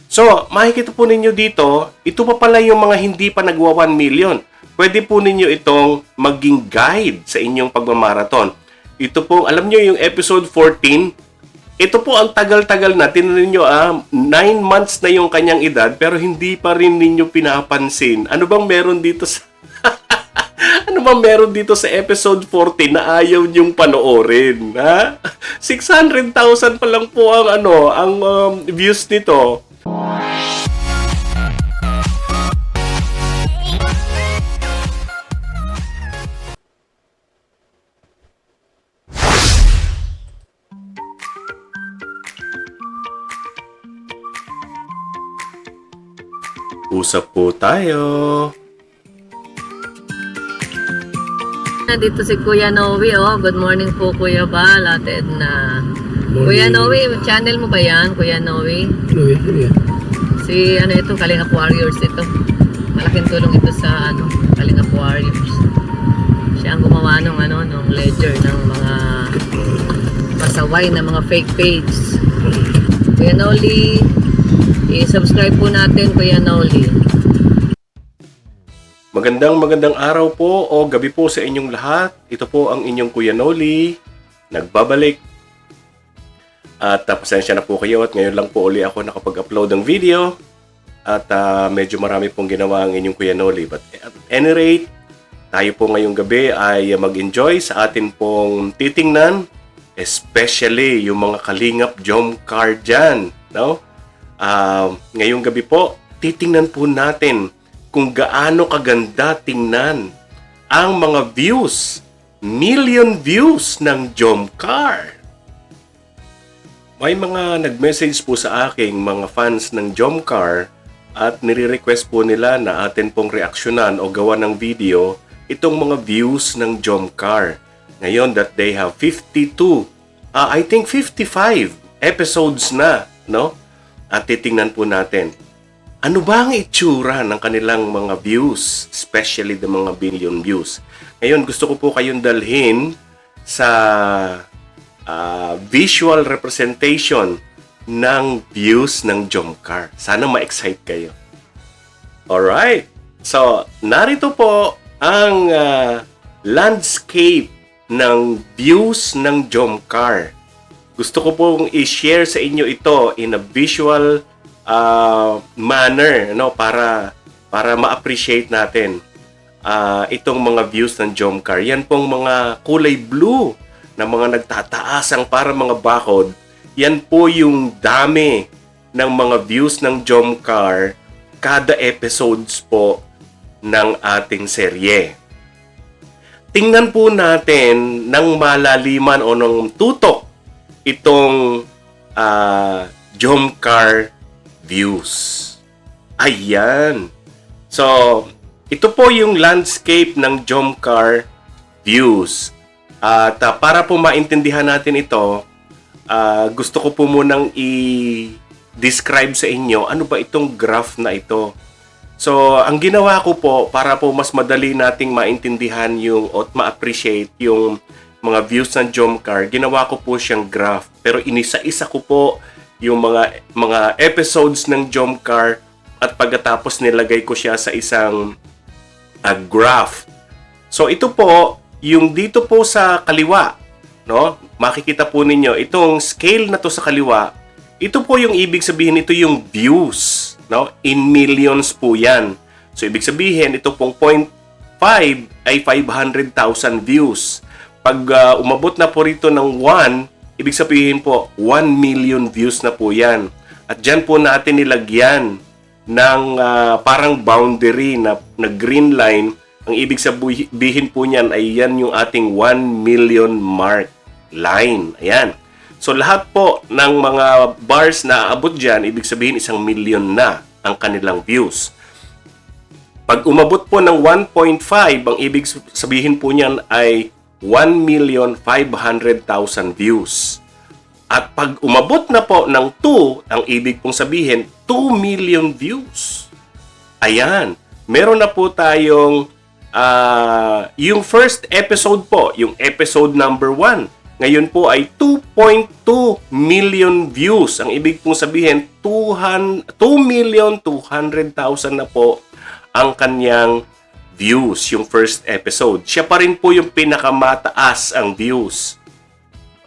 So, makikita po ninyo dito, ito pa pala yung mga hindi pa nagwa 1 million. Pwede po ninyo itong maging guide sa inyong pagmamarathon. Ito po, alam nyo yung episode 14, ito po ang tagal-tagal na. Tinan ninyo, 9 months na yung kanyang edad, pero hindi pa rin ninyo pinapansin. Ano bang meron dito sa... Ano bang meron dito sa episode 14 na ayaw niyong panoorin? Ha? 600,000 pa lang po ang views nito. Usap po tayo. Dito si Kuya Noe, Good morning po, Kuya Bal. Atid na. Kuya Noe, channel mo ba yan, Kuya Noe? Si ito, Kalingap Warriors ito. Malaking tulong ito sa Kalingap Warriors. Siya ang gumawa nung ledger ng mga pasaway na mga fake page. Kuya Noli, i-subscribe po natin, Kuya Noli. Magandang araw po o gabi po sa inyong lahat. Ito po ang inyong Kuya Noli, nagbabalik. At pasensya na po kayo at ngayon lang po uli ako nakapag-upload ng video. At medyo marami pong ginawa ang inyong Kuya Noli. But at any rate, tayo po ngayong gabi ay mag-enjoy sa atin pong titingnan. Especially yung mga kalingap Jomcar dyan. No? Ngayong gabi po, titingnan po natin kung gaano kaganda tingnan ang mga views, million views ng Jomcar. May mga nag-message po sa aking mga fans ng Jomcar at nire-request po nila na atin pong reaksyonan o gawa ng video itong mga views ng Jomcar. Ngayon that they have 52, I think 55 episodes na, no? At titingnan po natin. Ano ba ang itsura ng kanilang mga views, especially the mga billion views? Ngayon, gusto ko po kayong dalhin sa visual representation ng views ng Jomcar. Sana ma-excite kayo. Alright. So, narito po ang landscape ng views ng Jomcar. Gusto ko pong i-share sa inyo ito in a visual manner, para ma-appreciate natin itong mga views ng Jomcar. Yan pong mga kulay blue na mga nagtataasang para mga bakod. Yan po yung dami ng mga views ng Jomcar kada episodes po ng ating serye. Tingnan po natin ng malaliman o ng tutok itong Jomcar views. Ayan. So, ito po yung landscape ng Jomcar views. At para po maintindihan natin ito, gusto ko po munang i-describe sa inyo ano ba itong graph na ito. So, ang ginawa ko po para po mas madali nating maintindihan at ma-appreciate yung mga views ng Jomcar, ginawa ko po siyang graph. Pero inisa-isa ko po yung mga episodes ng Jomcar at pagkatapos nilagay ko siya sa isang graph. So ito po, yung dito po sa kaliwa, no? Makikita po ninyo itong scale na to sa kaliwa. Ito po yung ibig sabihin, ito yung views, no? In millions po 'yan. So ibig sabihin ito pong 0.5 ay 500,000 views. Pag umabot na po rito ng 1, ibig sabihin po, 1 million views na po yan. At dyan po natin nilagyan ng parang boundary na green line. Ang ibig sabihin po niyan ay yan yung ating 1 million mark line. Ayan. So lahat po ng mga bars na aabot dyan, ibig sabihin 1 million na ang kanilang views. Pag umabot po ng 1.5, ang ibig sabihin po niyan ay 1,500,000 views. At pag umabot na po ng 2, ang ibig pong sabihin, 2 million views. Ayan. Meron na po tayong yung first episode po, yung episode number 1. ngayon po ay 2.2 million views. Ang ibig pong sabihin, 2,200,000 na po ang kanyang views, yung first episode. Siya pa rin po yung pinakamataas ang views.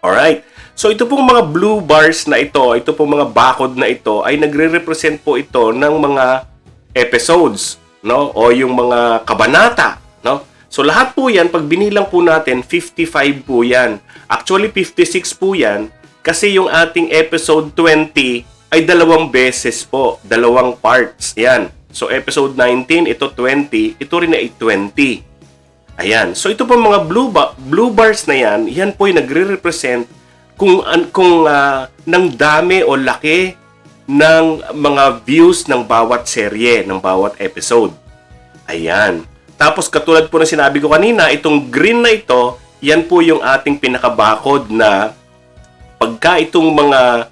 Alright. So ito pong mga blue bars na ito pong mga bakod na ito, ay nagre-represent po ito ng mga episodes, no? O yung mga kabanata, no? So lahat po yan, pag binilang po natin, 55 po yan. Actually, 56 po yan kasi yung ating episode 20 ay dalawang beses po, dalawang parts. Yan. So episode 19, ito 20, ito rin ay 20. Ayan. So ito po mga blue bars na yan, yan po yung nagre-represent kung ng dami o laki ng mga views ng bawat serye, ng bawat episode. Ayan. Tapos katulad po na sinabi ko kanina, itong green na ito, yan po yung ating pinakabakod na pagka itong mga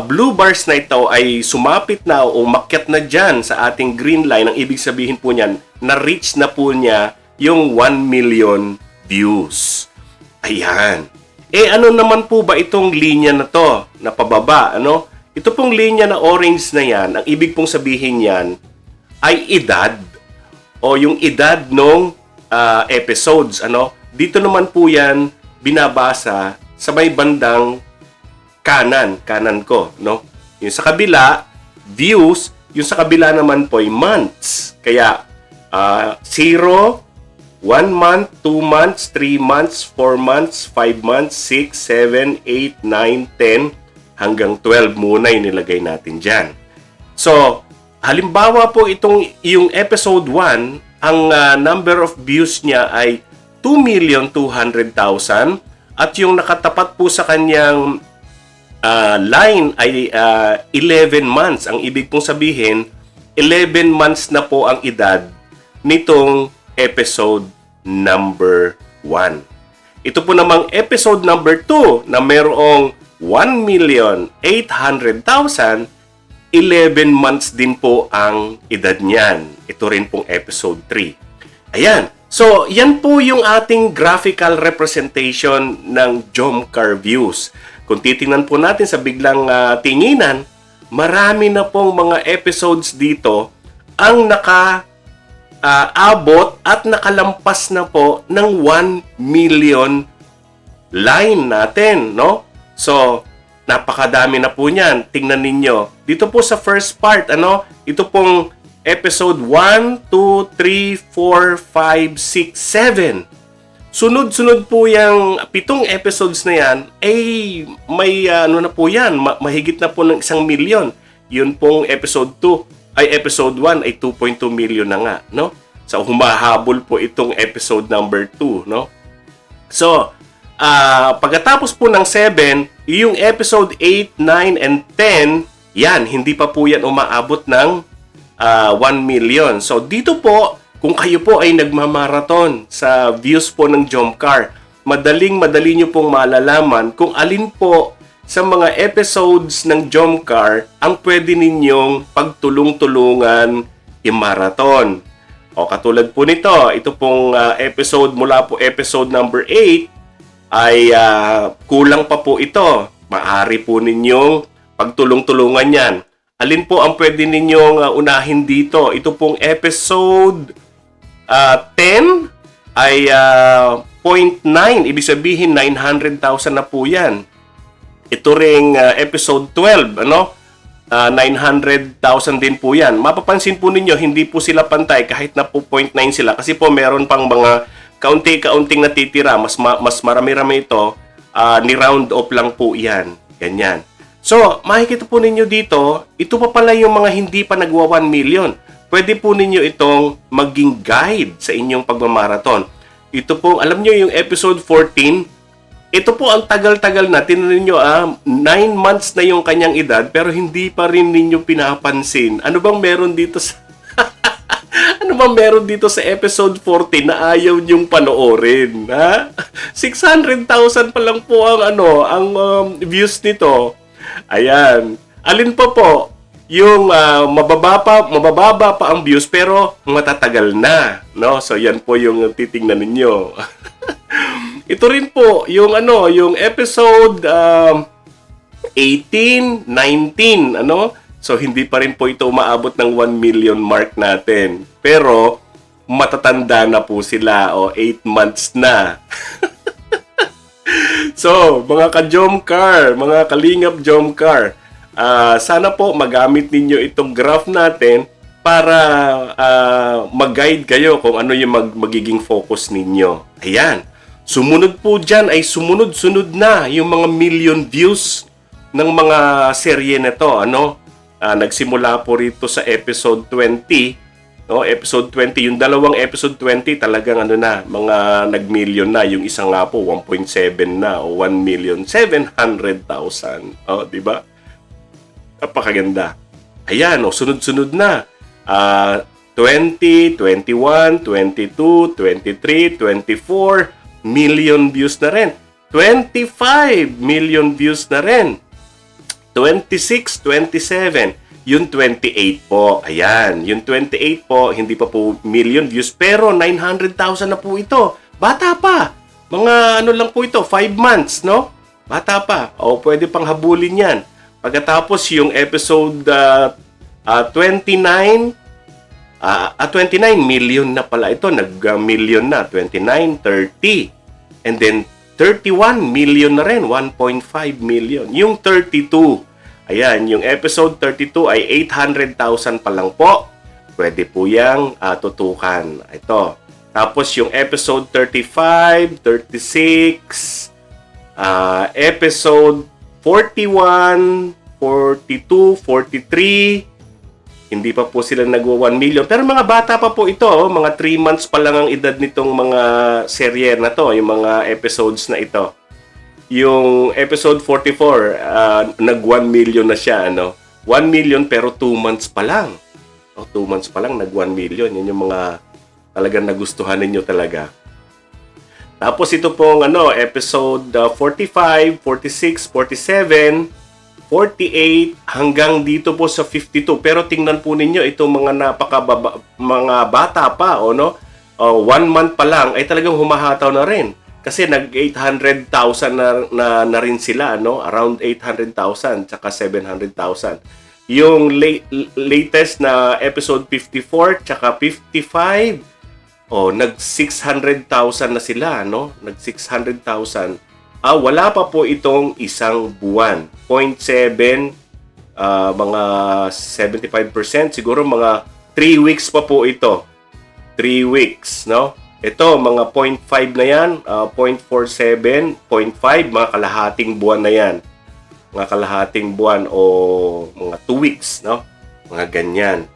blue bars na ito ay sumapit na o umakyat na dyan sa ating green line, ang ibig sabihin po niyan, na-reach na po niya yung 1 million views. Ayan. Ano naman po ba itong linya na to, na pababa, ano? Ito pong linya na orange na yan, ang ibig pong sabihin yan ay edad o yung edad ng episodes, ano? Dito naman po yan binabasa sa may bandang kanan ko, no? Yung sa kabila, views, yung sa kabila naman po ay months. Kaya 0, 1 month, 2 months, 3 months, 4 months, 5 months, 6, 7, 8, 9, 10, hanggang 12 muna yung nilagay natin dyan. So, halimbawa po yung episode 1, ang number of views niya ay 2,200,000 at yung nakatapat po sa kanyang line ay 11 months. Ang ibig pong sabihin, 11 months na po ang edad nitong episode number 1. Ito po namang episode number 2 na mayroong 1,800,000, 11 months din po ang edad niyan. Ito rin pong episode 3. Ayan. So, yan po yung ating graphical representation ng Jomcar views. Kung titingnan po natin sa biglang tinginan, marami na pong mga episodes dito ang abot at nakalampas na po ng 1 million line natin, no? So, napakadami na po niyan. Tingnan ninyo. Dito po sa first part, ano? Ito pong episode 1, 2, 3, 4, 5, 6, 7. Sunod-sunod po yung 7 episodes na yan, may na po yan, mahigit na po ng 1 million. Yun pong episode 2, episode 1 ay 2.2 million na nga, no? So, humahabol po itong episode number 2, no? So, pagkatapos po ng 7, yung episode 8, 9, and 10, yan, hindi pa po yan umaabot ng 1 million. So, dito po, kung kayo po ay nagmamarathon sa views po ng Jomcar, madali nyo pong malalaman kung alin po sa mga episodes ng Jomcar ang pwede ninyong pagtulong-tulungan i-marathon. O katulad po nito, ito pong episode mula po episode number 8 ay kulang pa po ito. Maaari po ninyong pagtulong-tulungan yan. Alin po ang pwede ninyong unahin dito? Ito pong episode 10 ay 0.9. Ibig sabihin, 900,000 na po yan. Ito ring episode 12, ano? 900,000 din po yan. Mapapansin po ninyo, hindi po sila pantay kahit na po 0.9 sila. Kasi po meron pang mga kaunti-kaunting natitira. Mas marami-rami ito. Ni-round off lang po yan. Ganyan. So, makikita po ninyo dito, ito pa pala yung mga hindi pa nagwa 1 million. Pwede po ninyo itong maging guide sa inyong pagmamarathon. Ito po, alam nyo yung episode 14, ito po ang tagal-tagal na. Tinan ninyo, 9 months na yung kanyang edad, pero hindi pa rin ninyo pinapansin. Ano bang meron dito sa... ano bang meron dito sa episode 14 na ayaw nyong panoorin? Ha? 600,000 pa lang po ang views nito. Ayan. Alin pa po? Yung mabababa pa ang views pero matatagal na, no? So yan po yung titingnan ninyo. ito rin po, yung yung episode 18, 19, So, hindi pa rin po ito umaabot ng 1 million mark natin. Pero, matatanda na po sila, 8 months na. So, mga ka-Jomcar, mga kalingap Jomcar, sana po magamit ninyo itong graph natin para mag-guide kayo kung ano yung magiging focus ninyo. Ayan. Sumunod po dyan ay sumunod-sunod na yung mga million views ng mga serye na to. Nagsimula po rito sa episode 20. Episode 20, yung dalawang episode 20 talagang mga nag-million na. Yung isa nga po 1.7 na o 1,700,000. Di ba? Napakaganda. Ayan, sunod-sunod na. 20, 21, 22, 23, 24 million views na rin. 25 million views na rin. 26, 27. Yung 28 po, ayan. Yung 28 po, hindi pa po million views, pero 900,000 na po ito. Bata pa. Mga lang po ito, 5 months, no? Bata pa. Pwede pang habulin yan. Pagkatapos yung episode 29, 29 million na pala ito. Nag-million na. 29, 30. And then, 31 million na rin. 1.5 million. Yung 32, ayan, yung episode 32 ay 800,000 pa lang po. Pwede po yang tutukan. Ito. Tapos yung episode 35, 36, episode 41, 42, 43, hindi pa po sila nagwa 1 million. Pero mga bata pa po ito. Mga 3 months pa lang ang edad nitong mga serye na to. Yung mga episodes na ito. Yung episode 44, nag 1 million na siya, 1 million pero 2 months pa lang. 2 months pa lang, nag 1 million. Yan yung mga talagang nagustuhan ninyo talaga. Tapos ito pong episode 45, 46, 47, 48, hanggang dito po sa 52. Pero tingnan po ninyo, itong mga mga bata pa, 1 month pa lang, ay talagang humahataw na rin. Kasi nag-800,000 na rin sila, around 800,000 tsaka 700,000. Yung latest na episode 54 tsaka 55, nag-600,000 na sila, Nag-600,000. Wala pa po itong isang buwan. 0.7, mga 75%, siguro mga 3 weeks pa po ito. 3 weeks, Ito, mga 0.5 na yan, 0.47, 0.5, mga kalahating buwan na yan. Mga kalahating buwan o mga 2 weeks, Mga ganyan.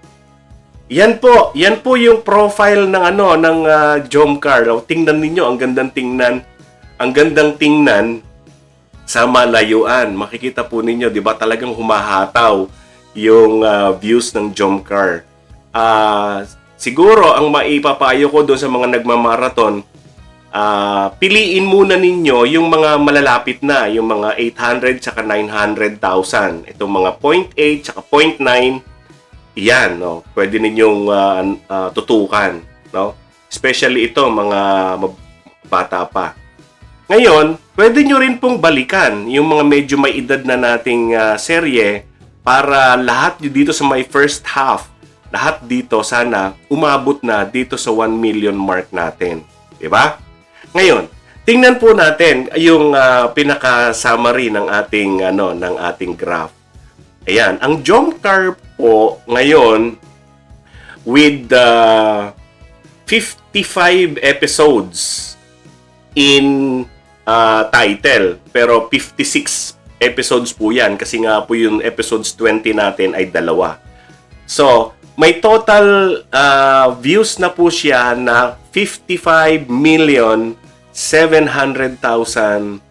Yan po yung profile ng Jomcar. Tingnan ninyo, ang gandang tingnan. Ang gandang tingnan sa malayuan. Makikita po ninyo, 'di ba, talagang humahataw yung views ng Jomcar. Siguro, ang maipapayo ko doon sa mga nagmamarathon, piliin muna ninyo yung mga malalapit na, yung mga 800 tsaka 900,000. Itong mga 0.8 tsaka 0.9, yan, pwede ninyong tutukan. Especially ito, mga bata pa. Ngayon, pwede nyo rin pong balikan yung mga medyo may edad na nating serye para lahat dito sa my first half, lahat dito sana umabot na dito sa 1 million mark natin. Diba? Ngayon, tingnan po natin yung pinaka-summary ng ating graph. Ayan, ang Jomcar po ngayon with 55 episodes in title, pero 56 episodes po yan kasi nga po yung episodes 20 natin ay 2. So, may total views na po siya na 55,700,000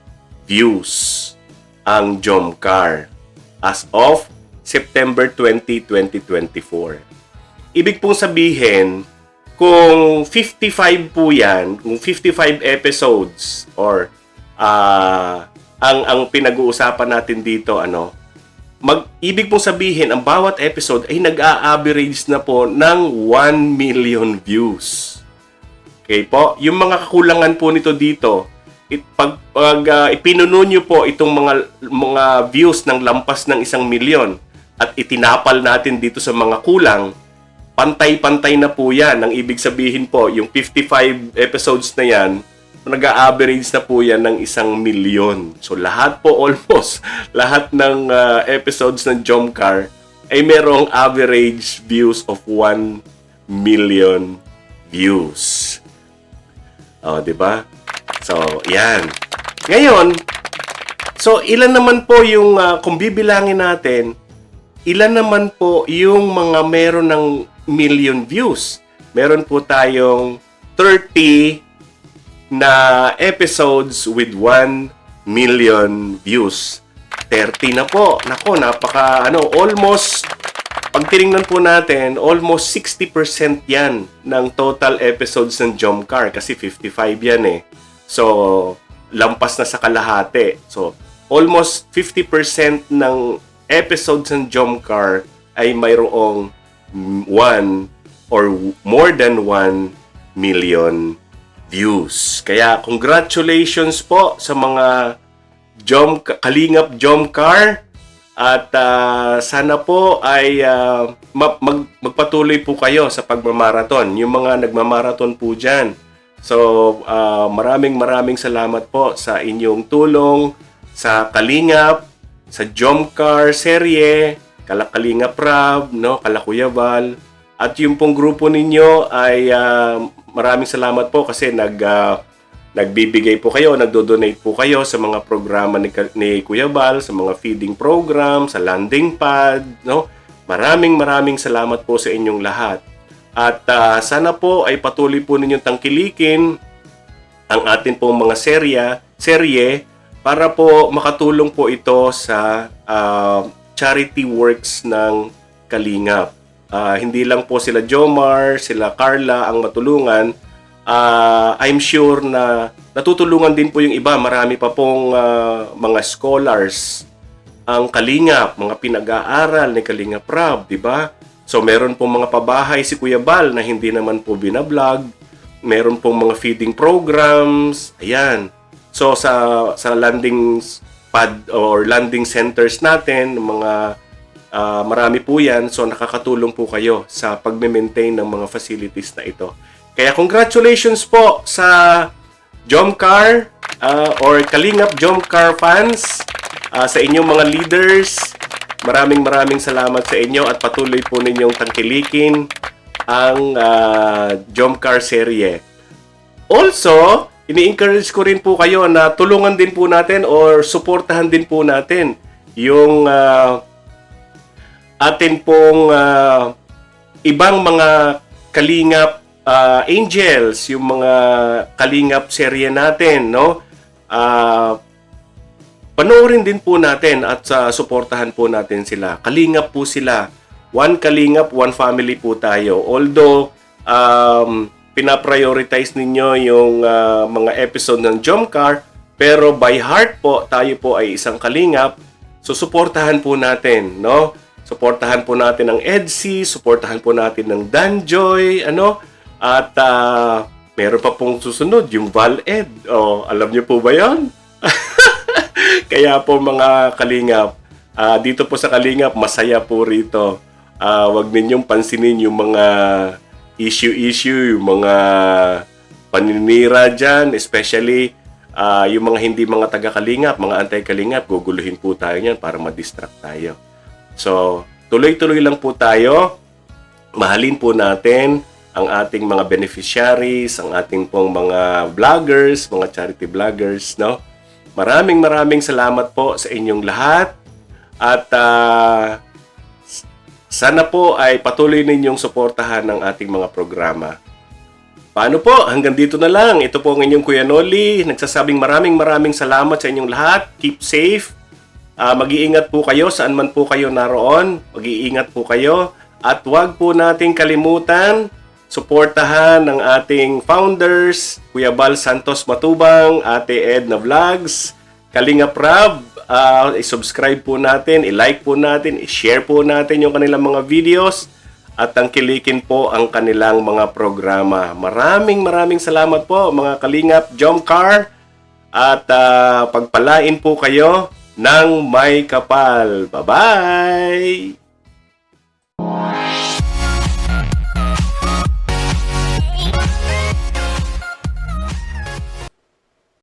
views ang Jomcar as of September 20, 2024. Ibig pong sabihin, kung 55 po yan, kung 55 episodes or ang pinag-uusapan natin dito, ibig pong sabihin, ang bawat episode ay nag-a-average na po ng 1 million views. Okay po? Yung mga kakulangan po nito dito, ipinuno nyo po itong mga views ng lampas ng 1,000,000 at itinapal natin dito sa mga kulang, pantay-pantay na po yan. Ang ibig sabihin po, yung 55 episodes na yan, nag-a-average na po yan ng 1,000,000. So lahat po, almost lahat ng episodes ng Jomcar ay merong average views of 1,000,000 views. Oh, 'di ba? So, yan. Ngayon, so ilan naman po yung kung bibilangin natin, ilan naman po yung mga meron ng million views? Meron po tayong 30 na episodes with 1,000,000 views. 30 na po. Nako, almost, pag tinignan po natin, almost 60% yan ng total episodes ng Jomcar kasi 55 yan eh. So, lampas na sa kalahati. So, almost 50% ng episodes ng Jomcar ay mayroong 1 or more than 1,000,000 views. Kaya, congratulations po sa mga Kalingap Jomcar. At sana po ay magpatuloy po kayo sa pagmamaraton. Yung mga nagmamaraton po dyan. So, maraming salamat po sa inyong tulong sa Kalingap, sa Jomcar serye, Kalingap Rab, no, Kuya Bal. At yung pong grupo ninyo ay maraming salamat po kasi nagbibigay po kayo, nagdo-donate po kayo sa mga programa ni Kuya Bal, sa mga feeding program, sa landing pad, no? Maraming salamat po sa inyong lahat. At sana po ay patuloy po ninyong tangkilikin ang atin pong mga serye para po makatulong po ito sa charity works ng Kalingap. Hindi lang po sila Jomar, sila Carla ang matulungan. I'm sure na natutulungan din po yung iba. Marami pa pong mga scholars ang Kalingap, mga pinag-aaral ni Kalingap Rab, di ba? So meron pong mga pabahay si Kuya Bal na hindi naman po binablog. Meron pong mga feeding programs. Ayan. So sa landing pad or landing centers natin, mga marami po yan. So nakakatulong po kayo sa pag-maintain ng mga facilities na ito. Kaya congratulations po sa Jomcar or Kalingap Jomcar fans, sa inyong mga leaders. Maraming salamat sa inyo at patuloy po ninyong tangkilikin ang Jomcar serye. Also, ini-encourage ko rin po kayo na tulungan din po natin or suportahan din po natin yung atin pong ibang mga Kalingap Angels, yung mga Kalingap serye natin, no? Panoorin din po natin at suportahan po natin sila. Kalingap po sila. One Kalingap, one family po tayo. Although, pinaprioritize ninyo yung mga episode ng Jomcar, pero by heart po, tayo po ay isang Kalingap. So, suportahan po natin, no? Suportahan po natin ang EDSI, suportahan po natin ng Danjoy, ano? At meron pa pong susunod, yung ValEd. Oh, alam niyo po ba yan? Kaya po mga Kalingap, dito po sa Kalingap, masaya po rito. Huwag ninyong pansinin yung mga issue, yung mga paninira dyan, especially yung mga hindi mga taga-Kalingap, mga anti-Kalingap, guguluhin po tayo niyan para ma-distract tayo. So, tuloy-tuloy lang po tayo. Mahalin po natin ang ating mga beneficiaries, ang ating pong mga vloggers, mga charity vloggers, no? Maraming salamat po sa inyong lahat. At sana po ay patuloy ninyong suportahan ang ating mga programa. Paano po? Hanggang dito na lang. Ito po ang inyong Kuya Noli. Nagsasabing maraming salamat sa inyong lahat. Keep safe. Mag-iingat po kayo saan man po kayo naroon. Mag-iingat po kayo. At huwag po nating kalimutan suportahan ng ating founders, Kuya Bal Santos Matubang, Ate Edna Vlogs, Kalingap Rab. I-subscribe po natin, i-like po natin, i-share po natin yung kanilang mga videos at tangkilikin po ang kanilang mga programa. Maraming salamat po mga Kalingap Jomcar. at pagpalain po kayo ng may kapal. Bye-bye!